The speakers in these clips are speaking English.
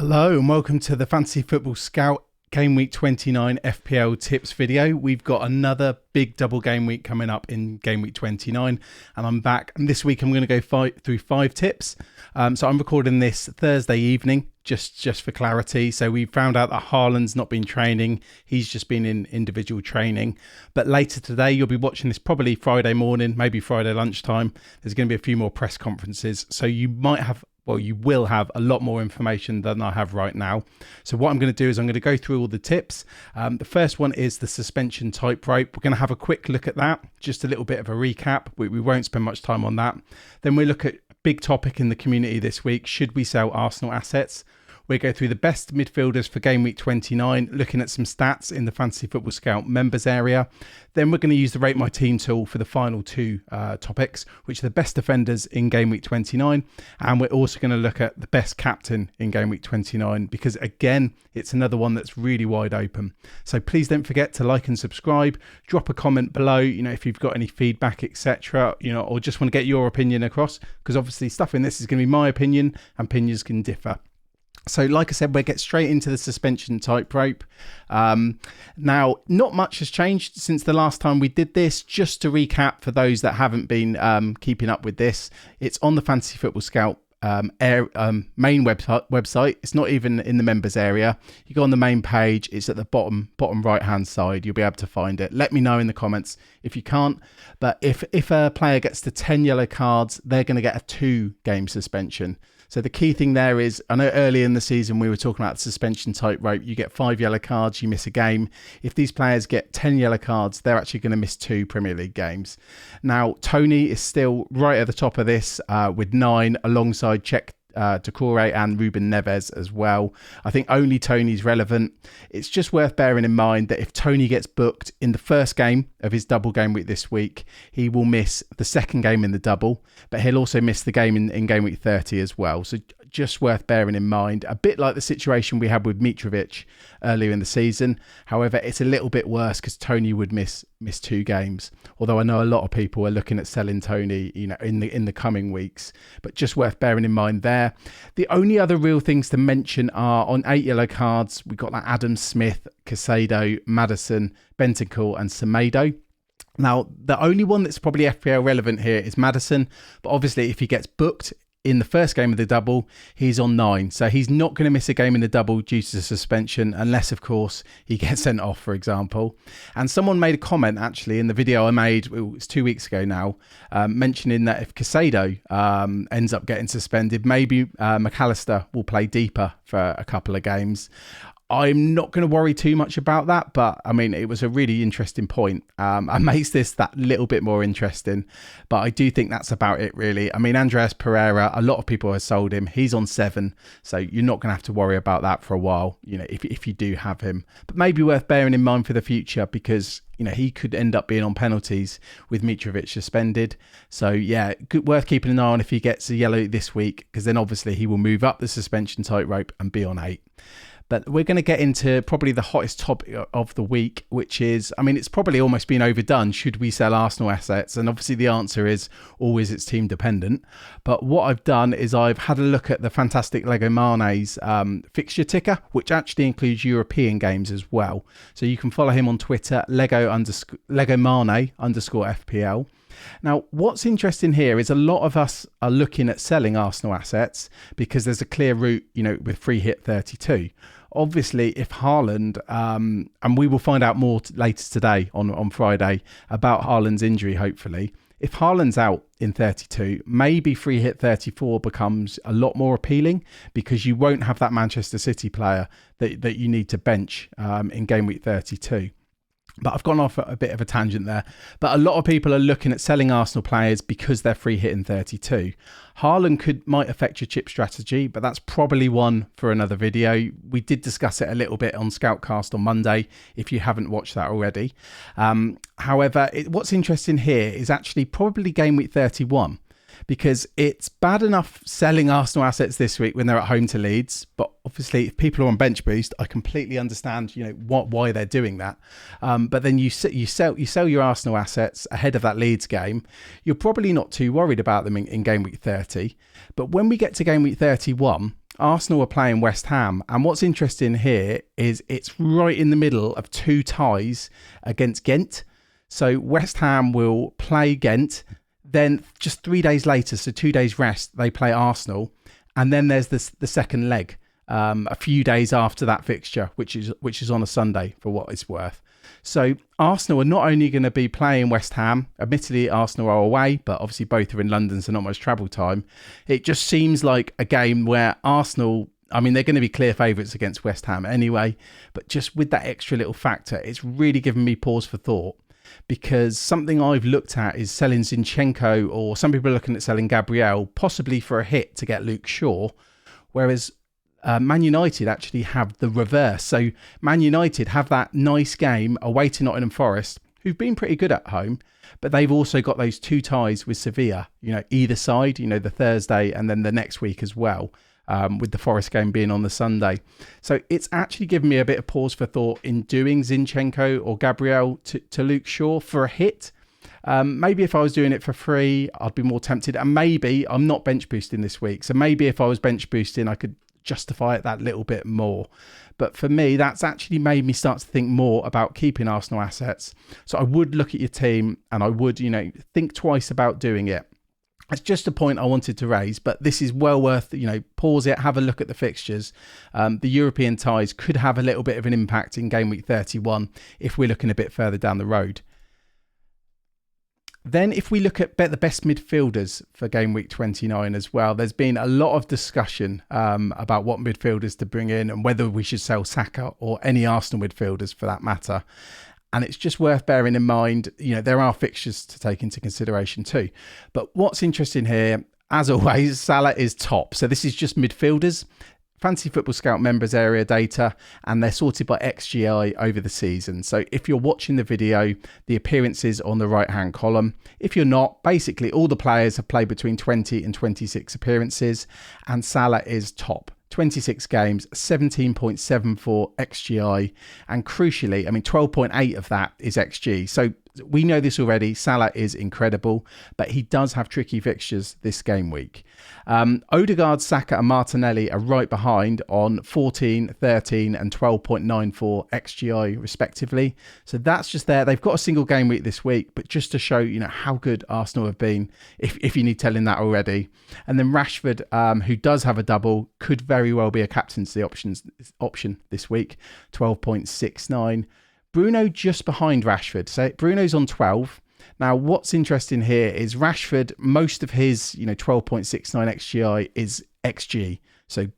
Hello and welcome to the Fantasy Football Scout Game Week 29 FPL tips video. We've got another big double game week coming up in Game Week 29 and I'm back, and this week I'm going to go through 5 tips. So I'm recording this Thursday evening just for clarity. So we found out that Haaland's not been training, he's just been in individual training, but later today you'll be watching this probably Friday morning, maybe Friday lunchtime. There's going to be a few more press conferences, so you will have a lot more information than I have right now. So what I'm going to do is I'm going to go through all the tips. The first one is the suspension tightrope. We're going to have a quick look at that, just a little bit of a recap. We won't spend much time on that. Then we look at a big topic in the community this week. Should we sell Arsenal assets? We'll go through the best midfielders for Game Week 29, looking at some stats in the Fantasy Football Scout members area. Then we're going to use the Rate My Team tool for the final 2 topics, which are the best defenders in Game Week 29. And we're also going to look at the best captain in Game Week 29, because again, it's another one that's really wide open. So please don't forget to like and subscribe, drop a comment below, if you've got any feedback, etc., or just want to get your opinion across, because obviously stuff in this is going to be my opinion and opinions can differ. So like I said, we'll get straight into the suspension tightrope. Now, not much has changed since the last time we did this. Just to recap for those that haven't been keeping up with this, it's on the Fantasy Football Scout main website. It's not even in the members area. You go on the main page, it's at the bottom right hand side. You'll be able to find it. Let me know in the comments if you can't. But if a player gets to 10 yellow cards, they're going to get a 2-game suspension. So the key thing there is, I know early in the season we were talking about the suspension tightrope. You get 5 yellow cards, you miss a game. If these players get 10 yellow cards, they're actually going to miss 2 Premier League games. Now, Tony is still right at the top of this with 9, alongside Czech Decore and Ruben Neves as well. I think only Tony's relevant. It's just worth bearing in mind that if Tony gets booked in the first game of his double game week this week, he will miss the second game in the double, but he'll also miss the game in game week 30 as well. So just worth bearing in mind, a bit like the situation we had with Mitrovic earlier in the season. However, it's a little bit worse because Tony would miss 2 games. Although I know a lot of people are looking at selling Tony, in the coming weeks, but just worth bearing in mind there. The only other real things to mention are on 8 yellow cards, we've got like Adam Smith, Casado, Maddison, Bentancur and Semedo. Now, the only one that's probably FPL relevant here is Maddison, but obviously if he gets booked in the first game of the double, he's on 9. So he's not going to miss a game in the double due to suspension, unless, of course, he gets sent off, for example. And someone made a comment, actually, in the video I made, it was 2 weeks ago now, mentioning that if Casado ends up getting suspended, maybe McAllister will play deeper for a couple of games. I'm not going to worry too much about that, but I mean, it was a really interesting point. It makes this that little bit more interesting, but I do think that's about it, really. I mean, Andreas Pereira, a lot of people have sold him. He's on 7, so you're not going to have to worry about that for a while, if you do have him. But maybe worth bearing in mind for the future, because he could end up being on penalties with Mitrovic suspended. So yeah, worth keeping an eye on if he gets a yellow this week, because then obviously he will move up the suspension tightrope and be on 8. But we're going to get into probably the hottest topic of the week, which is, I mean, it's probably almost been overdone. Should we sell Arsenal assets? And obviously the answer is always it's team dependent. But what I've done is I've had a look at the fantastic Lego Mane's fixture ticker, which actually includes European games as well. So you can follow him on Twitter, Lego Mane _FPL. Now, what's interesting here is a lot of us are looking at selling Arsenal assets because there's a clear route, with free hit 32. Obviously, if Haaland, and we will find out more later today on Friday about Haaland's injury, hopefully. If Haaland's out in 32, maybe free hit 34 becomes a lot more appealing, because you won't have that Manchester City player that you need to bench in game week 32. But I've gone off a bit of a tangent there. But a lot of people are looking at selling Arsenal players because they're free hit in 32. Haaland might affect your chip strategy, but that's probably one for another video. We did discuss it a little bit on Scoutcast on Monday, if you haven't watched that already. However, what's interesting here is actually probably game week 31. Because it's bad enough selling Arsenal assets this week when they're at home to Leeds, but obviously if people are on bench boost, I completely understand why they're doing that. But then you sell your Arsenal assets ahead of that Leeds game. You're probably not too worried about them in game week 30. But when we get to game week 31, Arsenal are playing West Ham. And what's interesting here is it's right in the middle of two ties against Ghent. So West Ham will play Ghent. Then just 3 days later, so 2 days rest, they play Arsenal. And then there's the second leg a few days after that fixture, which is on a Sunday for what it's worth. So Arsenal are not only going to be playing West Ham, admittedly Arsenal are away, but obviously both are in London, so not much travel time. It just seems like a game where Arsenal, I mean, they're going to be clear favourites against West Ham anyway, but just with that extra little factor, it's really given me pause for thought. Because something I've looked at is selling Zinchenko, or some people are looking at selling Gabriel, possibly for a hit to get Luke Shaw, whereas Man United actually have the reverse. So Man United have that nice game away to Nottingham Forest, who've been pretty good at home, but they've also got those two ties with Sevilla, either side, the Thursday and then the next week as well. With the Forest game being on the Sunday. So it's actually given me a bit of pause for thought in doing Zinchenko or Gabriel to Luke Shaw for a hit. Maybe if I was doing it for free, I'd be more tempted. And maybe I'm not bench boosting this week. So maybe if I was bench boosting, I could justify it that little bit more. But for me, that's actually made me start to think more about keeping Arsenal assets. So I would look at your team and I would, think twice about doing it. It's just a point I wanted to raise, but this is well worth, pause it, have a look at the fixtures. The European ties could have a little bit of an impact in game week 31 if we're looking a bit further down the road. Then if we look at the best midfielders for game week 29 as well, there's been a lot of discussion about what midfielders to bring in and whether we should sell Saka or any Arsenal midfielders for that matter. And it's just worth bearing in mind, there are fixtures to take into consideration too. But what's interesting here, as always, Salah is top. So this is just midfielders, Fantasy Football Scout members area data, and they're sorted by XGI over the season. So if you're watching the video, the appearances on the right-hand column. If you're not, basically all the players have played between 20 and 26 appearances, and Salah is top. 26 games, 17.74 XGI, and crucially, 12.8 of that is XG. So we know this already. Salah is incredible, but he does have tricky fixtures this game week. Odegaard, Saka and Martinelli are right behind on 14, 13 and 12.94 XGI respectively. So that's just there. They've got a single game week this week, but just to show how good Arsenal have been, if you need telling that already. And then Rashford, who does have a double, could very well be a captaincy option this week, 12.69. Bruno just behind Rashford. So Bruno's on 12. Now, what's interesting here is Rashford, most of his, 12.69 XGI is XG. So,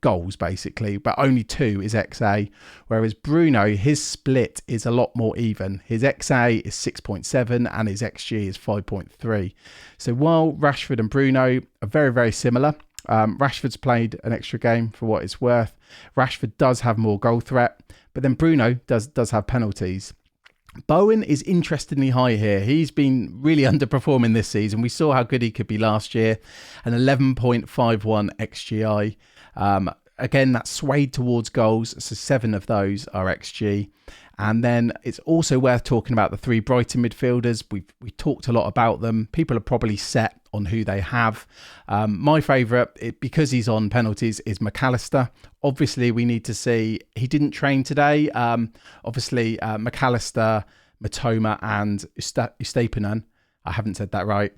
goals basically, but only 2 is XA. Whereas Bruno, his split is a lot more even. His XA is 6.7 and his XG is 5.3. So while Rashford and Bruno are very, very similar, Rashford's played an extra game for what it's worth. Rashford does have more goal threat, but then Bruno does have penalties. Bowen is interestingly high here. He's been really underperforming this season. We saw how good he could be last year. An 11.51 XGI. Again, that's swayed towards goals. So 7 of those are XG. And then it's also worth talking about the 3 Brighton midfielders. We talked a lot about them. People are probably set on who they have. My favourite, because he's on penalties, is McAllister. Obviously, we need to see, he didn't train today. McAllister, Matoma and Ustapinan. I haven't said that right.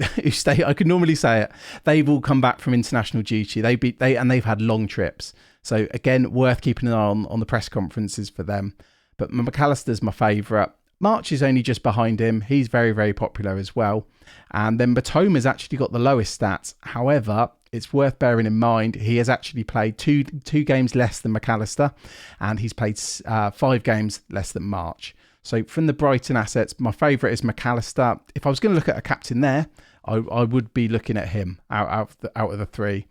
I could normally say it. They've all come back from international duty. They've had long trips. So again, worth keeping an eye on the press conferences for them. But McAllister's my favourite. March is only just behind him. He's very, very popular as well. And then Matoma's actually got the lowest stats. However, it's worth bearing in mind he has actually played two games less than McAllister, and he's played 5 games less than March. So from the Brighton assets, my favourite is McAllister. If I was going to look at a captain there, I would be looking at him out of the 3.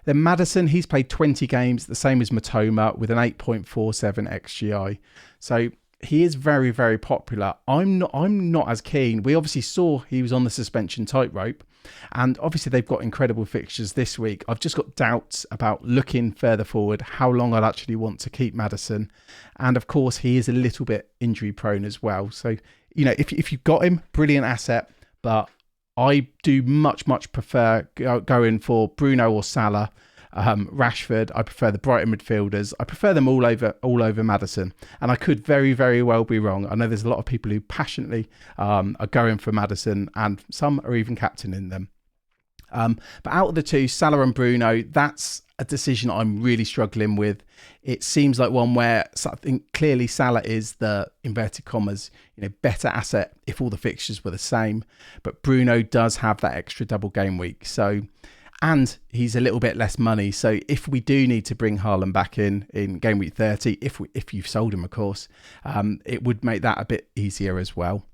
Then Maddison, he's played 20 games, the same as Matoma, with an 8.47 XGI. So he is very, very popular. I'm not as keen. We obviously saw he was on the suspension tightrope, and obviously they've got incredible fixtures this week. I've just got doubts about looking further forward, how long I'll actually want to keep Maddison. And of course, he is a little bit injury prone as well. So, if you've got him, brilliant asset, but I do much prefer going for Bruno or Salah Rashford. I prefer the Brighton midfielders. I prefer them all over Maddison. And I could very, very well be wrong. I know there's a lot of people who passionately are going for Maddison, and some are even captaining them. But out of the two, Salah and Bruno, that's a decision I'm really struggling with. It seems like one where I think clearly Salah is the inverted commas, better asset if all the fixtures were the same. But Bruno does have that extra double game week. And he's a little bit less money. So if we do need to bring Haaland back in game week 30, if you've sold him, of course, it would make that a bit easier as well.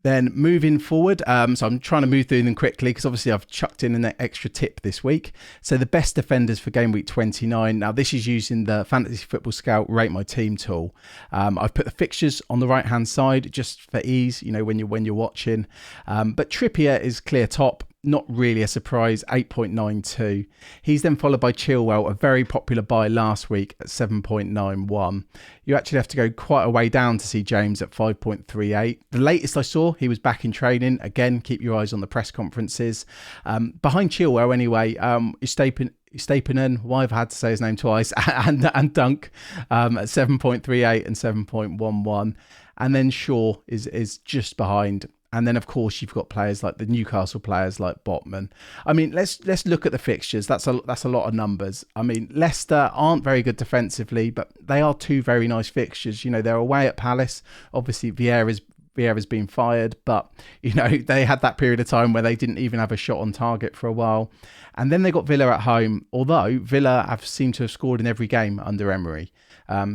Then moving forward, so I'm trying to move through them quickly because obviously I've chucked in an extra tip this week. So the best defenders for game week 29. Now this is using the Fantasy Football Scout Rate My Team tool. I've put the fixtures on the right hand side just for ease, when you're watching. But Trippier is clear top. Not really a surprise, 8.92. He's then followed by Chilwell, a very popular buy last week at 7.91. You actually have to go quite a way down to see James at 5.38. The latest I saw, he was back in training. Again, keep your eyes on the press conferences. Behind Chilwell anyway, Stapinen, why I've had to say his name twice, and Dunk at 7.38 and 7.11. And then Shaw is just behind. And then, of course, you've got players like the Newcastle players like Botman. I mean, let's look at the fixtures. That's a lot of numbers. I mean, Leicester aren't very good defensively, but they are two very nice fixtures. They're away at Palace. Obviously, Vieira's been fired, but, they had that period of time where they didn't even have a shot on target for a while. And then they got Villa at home, although Villa have seemed to have scored in every game under Emery.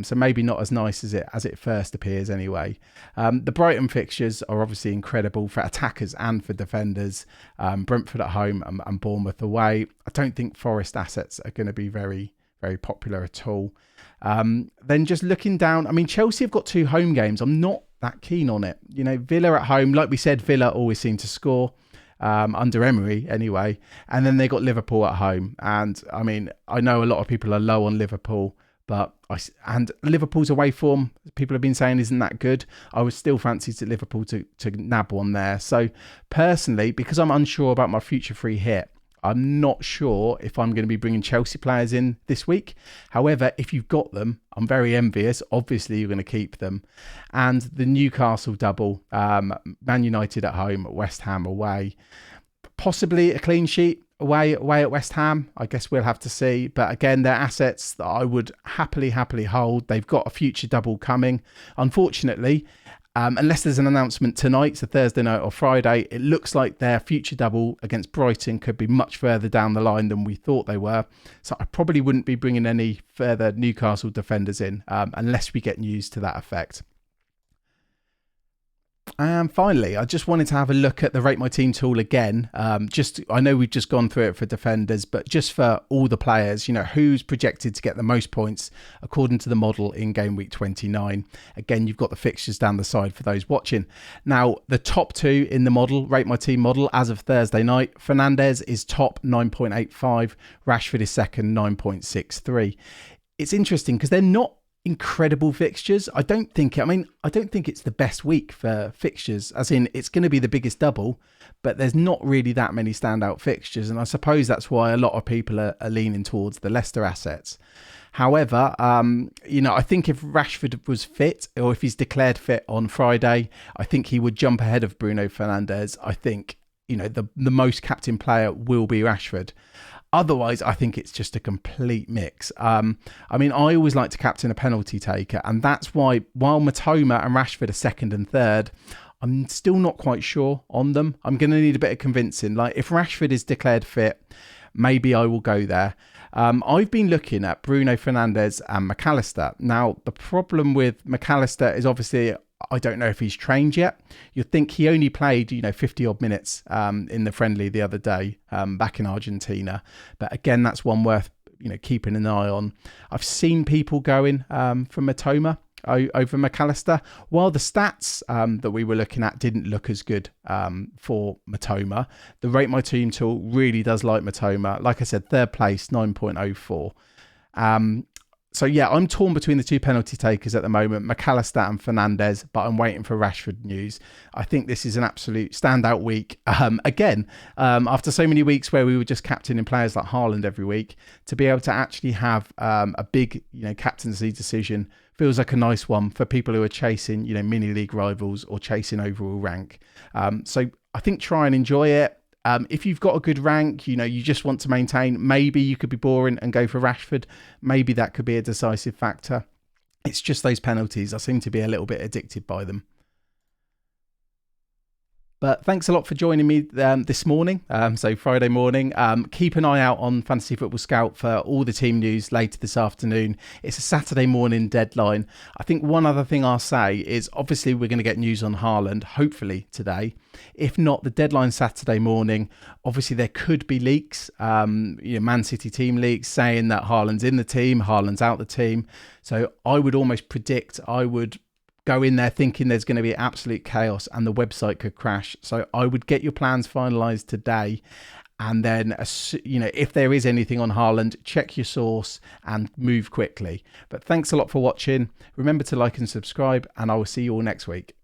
So maybe not as nice as it first appears anyway. The Brighton fixtures are obviously incredible for attackers and for defenders. Brentford at home and Bournemouth away. I don't think Forest assets are going to be very, very popular at all. Then just looking down, I mean, Chelsea have got 2 home games. I'm not that keen on it. Villa at home, like we said, Villa always seem to score. Under Emery anyway. And then they got Liverpool at home. And I mean, I know a lot of people are low on Liverpool, and Liverpool's away form, people have been saying, isn't that good. I was still fancy to Liverpool to nab one there. So personally, because I'm unsure about my future free hit, I'm not sure if I'm going to be bringing Chelsea players in this week. However, if you've got them, I'm very envious. Obviously, you're going to keep them. And the Newcastle double, Man United at home, West Ham away. Possibly a clean sheet away at West Ham. I guess we'll have to see. But again, they're assets that I would happily hold. They've got a future double coming. Unfortunately, unless there's an announcement tonight, so Thursday night or Friday, it looks like their future double against Brighton could be much further down the line than we thought they were. So I probably wouldn't be bringing any further Newcastle defenders in unless we get news to that effect. And finally, I just wanted to have a look at the Rate My Team tool again. I know we've just gone through it for defenders, but just for all the players, who's projected to get the most points according to the model in game week 29. Again, you've got the fixtures down the side for those watching. Now, the top 2 in the model, Rate My Team model, as of Thursday night, Fernandes is top 9.85, Rashford is second 9.63. It's interesting because they're not incredible fixtures. I don't think it's the best week for fixtures, as in it's going to be the biggest double, but there's not really that many standout fixtures, and I suppose that's why a lot of people are leaning towards the Leicester assets. However, I think if Rashford was fit, or if he's declared fit on Friday, I think he would jump ahead of Bruno Fernandes. I think the most captain player will be Rashford. Otherwise, I think it's just a complete mix. I always like to captain a penalty taker, and that's why, while Matoma and Rashford are second and third, I'm still not quite sure on them. I'm going to need a bit of convincing. Like, if Rashford is declared fit, maybe I will go there. I've been looking at Bruno Fernandes and McAllister. Now, the problem with McAllister is obviously, I don't know if he's trained yet. You'd think he only played, 50 odd minutes in the friendly the other day back in Argentina. But again, that's one worth, keeping an eye on. I've seen people going for Matoma over McAllister, while the stats that we were looking at didn't look as good for Matoma. The Rate My Team tool really does like Matoma. Like I said, third place, 9.04. So yeah, I'm torn between the two penalty takers at the moment, McAllister and Fernandez, but I'm waiting for Rashford news. I think this is an absolute standout week. After so many weeks where we were just captaining players like Haaland every week, to be able to actually have a big, captaincy decision feels like a nice one for people who are chasing, mini league rivals or chasing overall rank. So I think try and enjoy it. If you've got a good rank, you just want to maintain, maybe you could be boring and go for Rashford. Maybe that could be a decisive factor. It's just those penalties. I seem to be a little bit addicted by them. But thanks a lot for joining me this morning, so Friday morning. Keep an eye out on Fantasy Football Scout for all the team news later this afternoon. It's a Saturday morning deadline. I think one other thing I'll say is obviously we're going to get news on Haaland, hopefully today. If not, the deadline Saturday morning, obviously there could be leaks, Man City team leaks saying that Haaland's in the team, Haaland's out the team. So I would almost predict, I would go in there thinking there's going to be absolute chaos and the website could crash. So I would get your plans finalised today. And then, if there is anything on Haaland, check your source and move quickly. But thanks a lot for watching. Remember to like and subscribe, and I will see you all next week.